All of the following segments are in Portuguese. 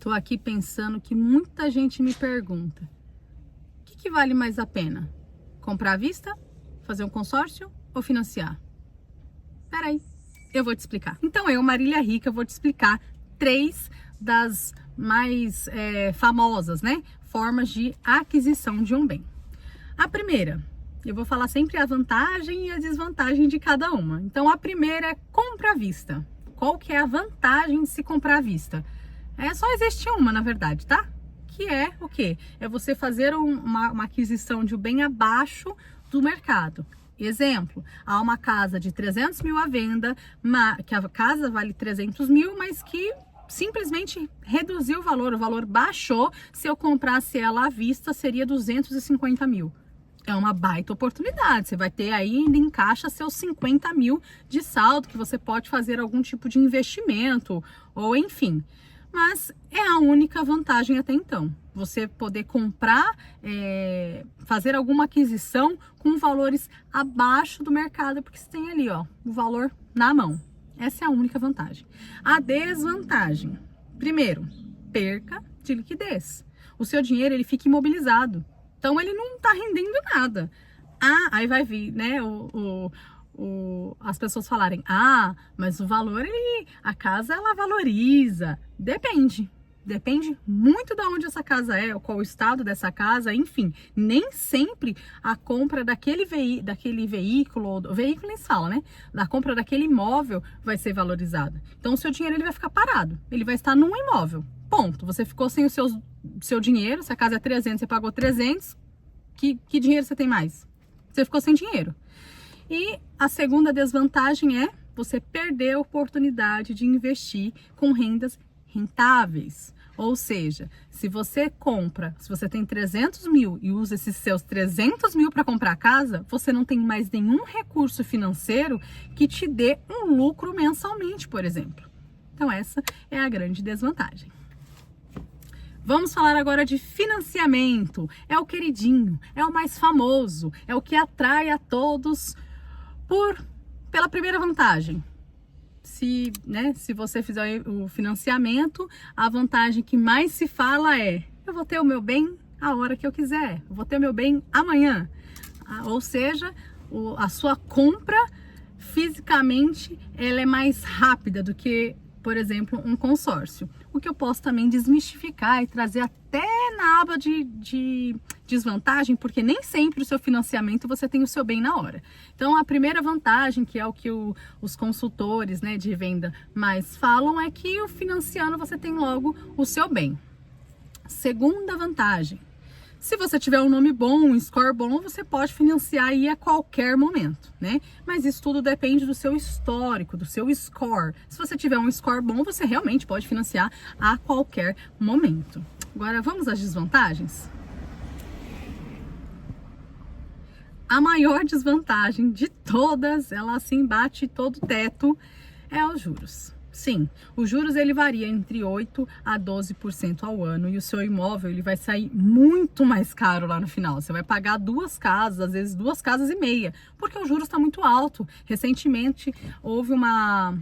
Tô aqui pensando que muita gente me pergunta: o que vale mais a pena? Comprar à vista, fazer um consórcio ou financiar? Peraí, eu vou te explicar. Então eu, Marília Rica, vou te explicar 3 das mais famosas, né, formas de aquisição de um bem. A primeira, eu vou falar sempre a vantagem e a desvantagem de cada uma. Então a primeira é compra à vista. Qual que é a vantagem de se comprar à vista? Só existe uma, na verdade, tá? Que é o quê? É você fazer uma aquisição de um bem abaixo do mercado. Exemplo, há uma casa de 300 mil à venda, que a casa vale 300 mil, mas que simplesmente reduziu o valor baixou. Se eu comprasse ela à vista, seria 250 mil. É uma baita oportunidade, você vai ter aí, ainda em caixa, seus 50 mil de saldo, que você pode fazer algum tipo de investimento, ou enfim. Mas é a única vantagem até então, você poder comprar, fazer alguma aquisição com valores abaixo do mercado, porque você tem ali, ó, o valor na mão. Essa é a única vantagem. A desvantagem, primeiro, perca de liquidez. O seu dinheiro, ele fica imobilizado, então ele não tá rendendo nada. Aí vai vir, né, as pessoas falarem: mas o valor, a casa, ela valoriza. Depende muito de onde essa casa é, qual o estado dessa casa, enfim. Nem sempre a compra daquele veículo nem se fala, né? A compra daquele imóvel vai ser valorizada. Então o seu dinheiro, ele vai ficar parado, ele vai estar num imóvel, ponto. Você ficou sem o seu dinheiro, se a casa é 300, você pagou 300, que dinheiro você tem mais? Você ficou sem dinheiro. E a segunda desvantagem é você perder a oportunidade de investir com rendas rentáveis. Ou seja, se você tem 300 mil e usa esses seus 300 mil para comprar casa, você não tem mais nenhum recurso financeiro que te dê um lucro mensalmente, por exemplo. Então essa é a grande desvantagem. Vamos falar agora de financiamento. É o queridinho, é o mais famoso, é o que atrai a todos pela primeira vantagem. Se você fizer o financiamento, a vantagem que mais se fala é: eu vou ter o meu bem a hora que eu quiser, eu vou ter o meu bem amanhã. Ou seja, a sua compra fisicamente, ela é mais rápida do que, por exemplo, um consórcio. O que eu posso também desmistificar e trazer até na aba de desvantagem, porque nem sempre o seu financiamento você tem o seu bem na hora. Então, a primeira vantagem, que é o que os consultores, né, de venda mais falam, é que o financiando você tem logo o seu bem. Segunda vantagem: se você tiver um nome bom, um score bom, você pode financiar aí a qualquer momento, né? Mas isso tudo depende do seu histórico, do seu score. Se você tiver um score bom, você realmente pode financiar a qualquer momento. Agora, vamos às desvantagens? A maior desvantagem de todas, ela assim bate todo teto, é os juros. Sim, os juros, ele varia entre 8% a 12% ao ano, e o seu imóvel, ele vai sair muito mais caro lá no final. Você vai pagar 2 casas, às vezes 2 casas e meia, porque o juros está muito alto. Recentemente houve uma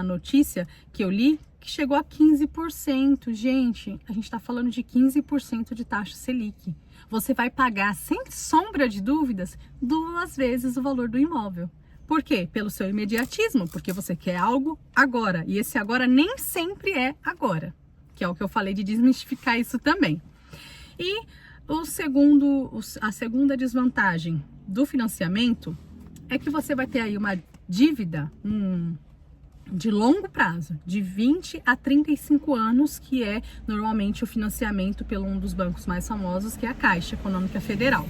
notícia que eu li que chegou a 15%. Gente, a gente está falando de 15% de taxa Selic. Você vai pagar, sem sombra de dúvidas, 2 vezes o valor do imóvel. Por quê? Pelo seu imediatismo, porque você quer algo agora. E esse agora nem sempre é agora, que é o que eu falei de desmistificar isso também. E a segunda desvantagem do financiamento é que você vai ter aí uma dívida de longo prazo, de 20 a 35 anos, que é normalmente o financiamento pelo um dos bancos mais famosos, que é a Caixa Econômica Federal.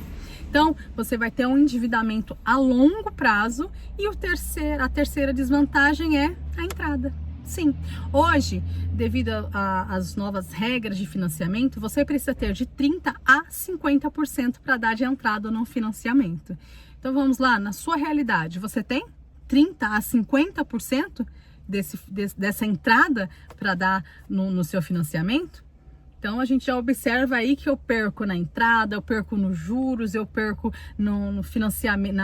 Então, você vai ter um endividamento a longo prazo. E a terceira desvantagem é a entrada. Sim, hoje, devido às novas regras de financiamento, você precisa ter de 30% a 50% para dar de entrada no financiamento. Então, vamos lá, na sua realidade, você tem 30% a 50% dessa entrada para dar no seu financiamento? Então, a gente já observa aí que eu perco na entrada, eu perco nos juros, eu perco no financiamento,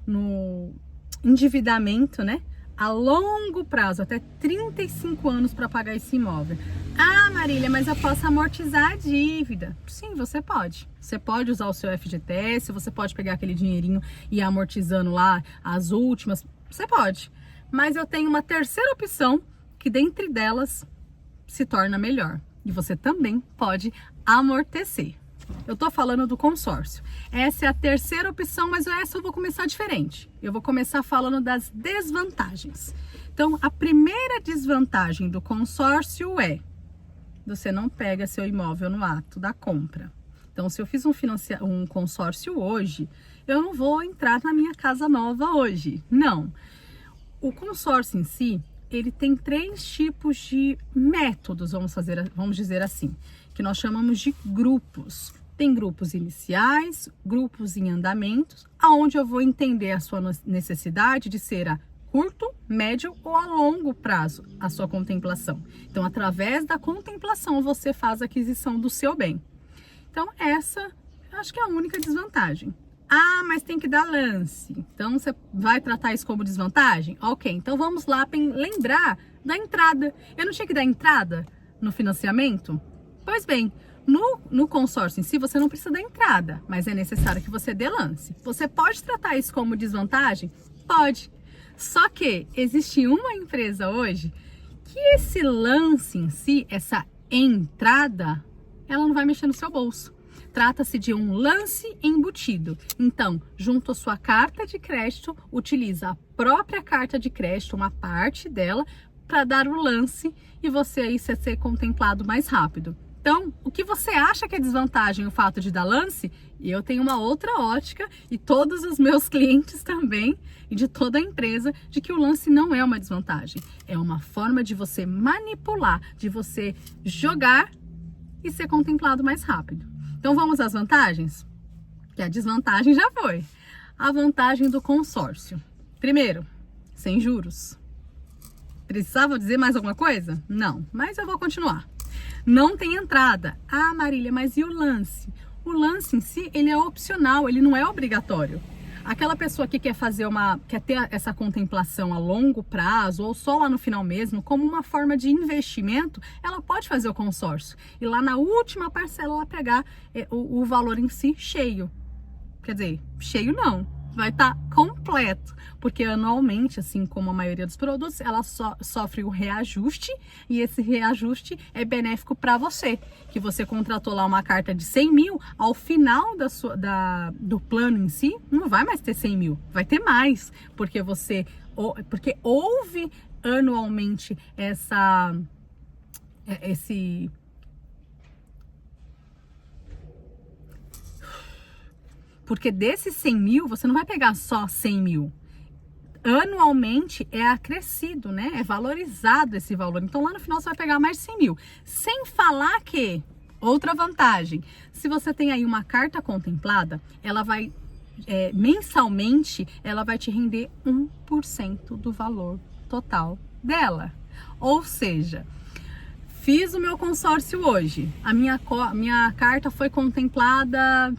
no endividamento, né? a longo prazo, até 35 anos para pagar esse imóvel. Ah, Marília, mas eu posso amortizar a dívida. Sim, você pode. Você pode usar o seu FGTS, você pode pegar aquele dinheirinho e ir amortizando lá as últimas. Você pode. Mas eu tenho uma terceira opção que dentre delas se torna melhor. E você também pode amortecer. Eu tô falando do consórcio. Essa é a terceira opção, mas essa eu vou começar diferente. Eu vou começar falando das desvantagens. Então, a primeira desvantagem do consórcio é: você não pega seu imóvel no ato da compra. Então, se eu fiz um consórcio hoje, eu não vou entrar na minha casa nova hoje. Não. O consórcio em si, ele tem 3 tipos de métodos, vamos dizer assim, que nós chamamos de grupos. Tem grupos iniciais, grupos em andamentos, aonde eu vou entender a sua necessidade de ser a curto, médio ou a longo prazo a sua contemplação. Então, através da contemplação, você faz a aquisição do seu bem. Então, essa, acho que é a única desvantagem. Ah, mas tem que dar lance. Então, você vai tratar isso como desvantagem? Ok, então vamos lá lembrar da entrada. Eu não tinha que dar entrada no financiamento? Pois bem, no consórcio em si, você não precisa da entrada, mas é necessário que você dê lance. Você pode tratar isso como desvantagem? Pode. Só que existe uma empresa hoje que esse lance em si, essa entrada, ela não vai mexer no seu bolso. Trata-se de um lance embutido. Então, junto à sua carta de crédito, utiliza a própria carta de crédito, uma parte dela, para dar o lance e você aí ser contemplado mais rápido. Então, o que você acha que é desvantagem o fato de dar lance? Eu tenho uma outra ótica e todos os meus clientes também e de toda a empresa de que o lance não é uma desvantagem. É uma forma de você manipular, de você jogar e ser contemplado mais rápido. Então, vamos às vantagens? Que a desvantagem já foi. A vantagem do consórcio. Primeiro, sem juros. Precisava dizer mais alguma coisa? Não, mas eu vou continuar. Não tem entrada. Ah, Marília, mas e o lance? O lance em si, ele é opcional, ele não é obrigatório. Aquela pessoa que quer ter essa contemplação a longo prazo ou só lá no final mesmo, como uma forma de investimento, ela pode fazer o consórcio. E lá na última parcela ela pegar o valor em si cheio. Quer dizer, cheio não. Vai estar completo, porque anualmente, assim como a maioria dos produtos, ela sofre o reajuste e esse reajuste é benéfico para você, que você contratou lá uma carta de 100 mil, ao final do plano em si, não vai mais ter 100 mil, vai ter mais, porque houve anualmente Porque desses 100 mil, você não vai pegar só 100 mil. Anualmente é acrescido, né? É valorizado esse valor. Então, lá no final, você vai pegar mais de 100 mil. Sem falar que, outra vantagem, se você tem aí uma carta contemplada, ela vai, mensalmente, ela vai te render 1% do valor total dela. Ou seja, fiz o meu consórcio hoje. A minha carta foi contemplada...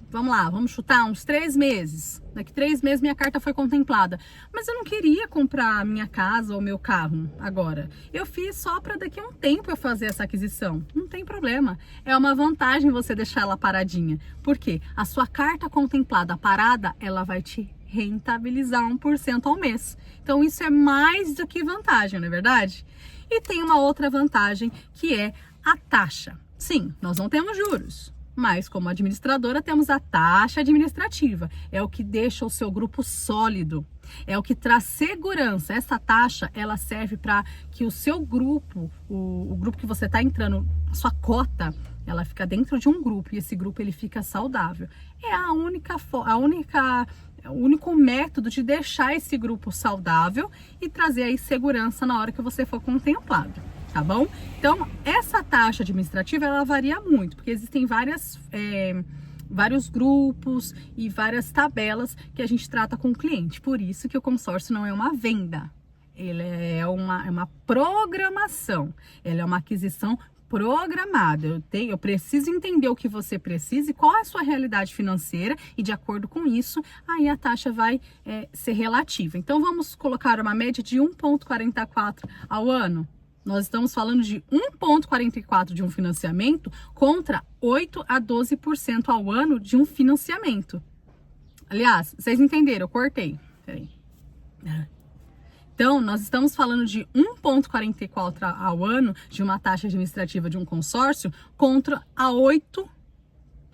Vamos lá, vamos chutar uns 3 meses. Daqui 3 meses minha carta foi contemplada. Mas eu não queria comprar a minha casa ou meu carro agora. Eu fiz só para daqui a um tempo eu fazer essa aquisição. Não tem problema. É uma vantagem você deixar ela paradinha. Por quê? A sua carta contemplada parada, ela vai te rentabilizar 1% ao mês. Então isso é mais do que vantagem, não é verdade? E tem uma outra vantagem que é a taxa. Sim, nós não temos juros. Mas, como administradora, temos a taxa administrativa. É o que deixa o seu grupo sólido. É o que traz segurança. Essa taxa, ela serve para que o seu grupo, o grupo que você está entrando, a sua cota, ela fica dentro de um grupo. E esse grupo, ele fica saudável. É o único método de deixar esse grupo saudável e trazer aí segurança na hora que você for contemplado. Tá bom? Então, essa taxa administrativa, ela varia muito, porque existem vários grupos e várias tabelas que a gente trata com o cliente. Por isso que o consórcio não é uma venda, ele é uma programação, ele é uma aquisição programada. Eu preciso entender o que você precisa e qual é a sua realidade financeira, e de acordo com isso, aí a taxa vai ser relativa. Então, vamos colocar uma média de 1,44 ao ano. Nós estamos falando de 1,44 de um financiamento contra 8 a 12% ao ano de um financiamento. Aliás, vocês entenderam, eu cortei. Peraí. Então, nós estamos falando de 1,44 ao ano de uma taxa administrativa de um consórcio contra a 8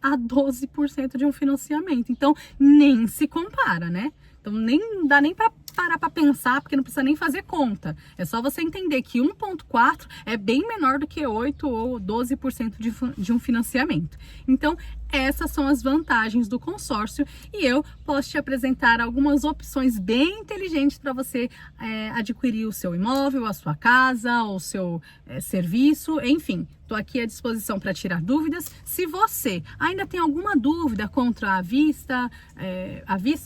a 12% de um financiamento. Então, nem se compara, né? Então, nem dá nem para parar para pensar, porque não precisa nem fazer conta. É só você entender que 1,4 é bem menor do que 8 ou 12% de um financiamento. Então, essas são as vantagens do consórcio, e eu posso te apresentar algumas opções bem inteligentes para você adquirir o seu imóvel, a sua casa, o seu serviço, enfim. Estou aqui à disposição para tirar dúvidas. Se você ainda tem alguma dúvida contra a vista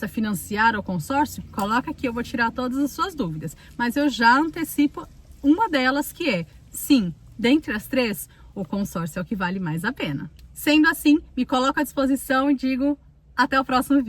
financiar ou consórcio, coloca aqui, eu vou tirar todas as suas dúvidas. Mas eu já antecipo uma delas, que é, sim, dentre as três, o consórcio é o que vale mais a pena. Sendo assim, me coloco à disposição e digo até o próximo vídeo.